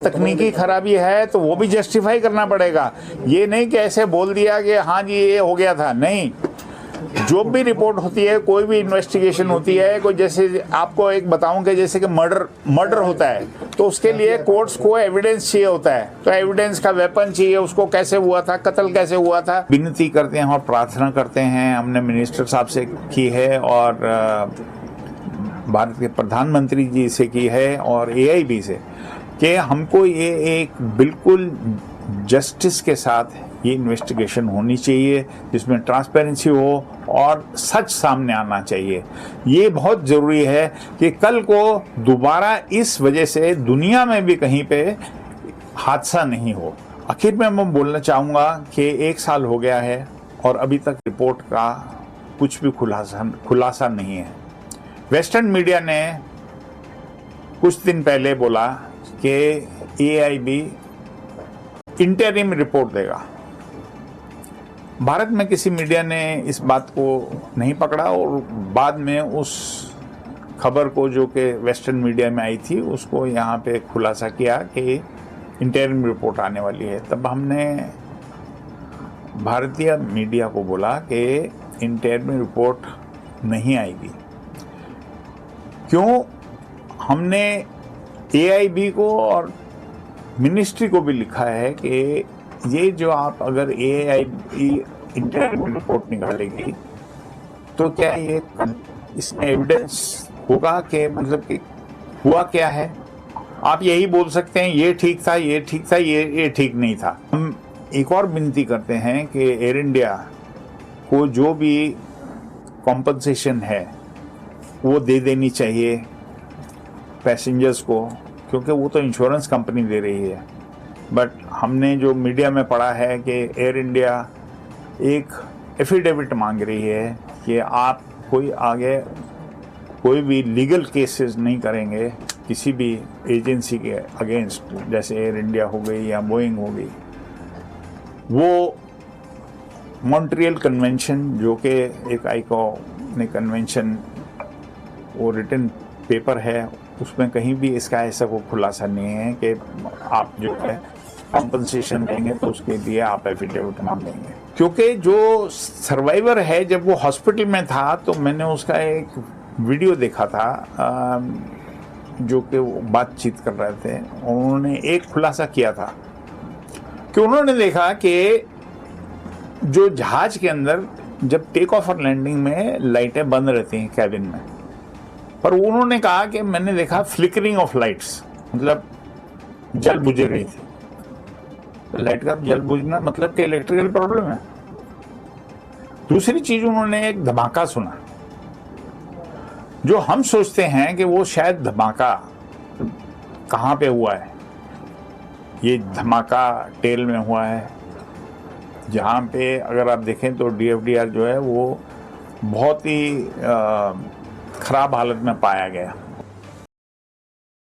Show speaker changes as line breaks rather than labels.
तकनीकी खराबी है तो वो भी जस्टिफाई करना पड़ेगा। ये नहीं कि ऐसे बोल दिया कि हाँ जी ये हो गया था, नहीं। जो भी रिपोर्ट होती है, कोई भी इन्वेस्टिगेशन होती है, कोई जैसे आपको एक बताऊं कि जैसे कि मर्डर होता है तो उसके लिए कोर्ट्स को एविडेंस चाहिए होता है, तो एविडेंस का वेपन चाहिए, उसको कैसे हुआ था, कत्ल कैसे हुआ था। विनती करते हैं और प्रार्थना करते हैं, हमने मिनिस्टर साहब से की है और भारत के प्रधानमंत्री जी से की है और AIB से, कि हमको ये एक बिल्कुल जस्टिस के साथ ये इन्वेस्टिगेशन होनी चाहिए जिसमें ट्रांसपेरेंसी हो और सच सामने आना चाहिए। ये बहुत ज़रूरी है कि कल को दोबारा इस वजह से दुनिया में भी कहीं पे हादसा नहीं हो। आखिर में मैं बोलना चाहूँगा कि 1 साल हो गया है और अभी तक रिपोर्ट का कुछ भी खुलासा नहीं है। वेस्टर्न मीडिया ने कुछ दिन पहले बोला कि AIB इंटरिम रिपोर्ट देगा। भारत में किसी मीडिया ने इस बात को नहीं पकड़ा और बाद में उस खबर को जो कि वेस्टर्न मीडिया में आई थी उसको यहाँ पे खुलासा किया कि इंटरिम रिपोर्ट आने वाली है। तब हमने भारतीय मीडिया को बोला कि इंटरिम रिपोर्ट नहीं आएगी। क्यों? हमने AIB को और मिनिस्ट्री को भी लिखा है कि ये जो आप अगर AIB इंटरिम रिपोर्ट निकालेगी तो क्या ये इसमें एविडेंस होगा कि मतलब कि हुआ क्या है। आप यही बोल सकते हैं ये ठीक था, ये ठीक था, ये ठीक नहीं था। हम एक और विनती करते हैं कि एयर इंडिया को जो भी कॉम्पनसेशन है वो दे देनी चाहिए पैसेंजर्स को, क्योंकि वो तो इंश्योरेंस कंपनी दे रही है। बट हमने जो मीडिया में पढ़ा है कि एयर इंडिया एक एफिडेविट मांग रही है कि आप कोई आगे कोई भी लीगल केसेस नहीं करेंगे किसी भी एजेंसी के अगेंस्ट, जैसे एयर इंडिया हो गई या बोइंग हो गई। वो मॉन्ट्रियल कन्वेंशन जो कि एक आईकॉनिक कन्वेंशन, वो रिटन पेपर है, उसमें कहीं भी इसका ऐसा कोई खुलासा नहीं है कि आप जो है कॉम्पनसेशन देंगे तो उसके लिए आप एफिडेविट मांगेंगे। क्योंकि जो सर्वाइवर है जब वो हॉस्पिटल में था तो मैंने उसका एक वीडियो देखा था जो कि वो बातचीत कर रहे थे। उन्होंने एक खुलासा किया था कि उन्होंने देखा कि जो जहाज के अंदर जब टेक ऑफ और लैंडिंग में लाइटें बंद रहती हैं कैबिन में, पर उन्होंने कहा कि मैंने देखा फ्लिकरिंग ऑफ लाइट्स, मतलब जल बुझ रही थी। लाइट का जल बुझना मतलब कि इलेक्ट्रिकल प्रॉब्लम है। दूसरी चीज उन्होंने एक धमाका सुना, जो हम सोचते हैं कि वो शायद धमाका कहाँ पे हुआ है। ये धमाका टेल में हुआ है, जहाँ पे अगर आप देखें तो DFDR जो है वो बहुत ही खराब हालत में पाया गया।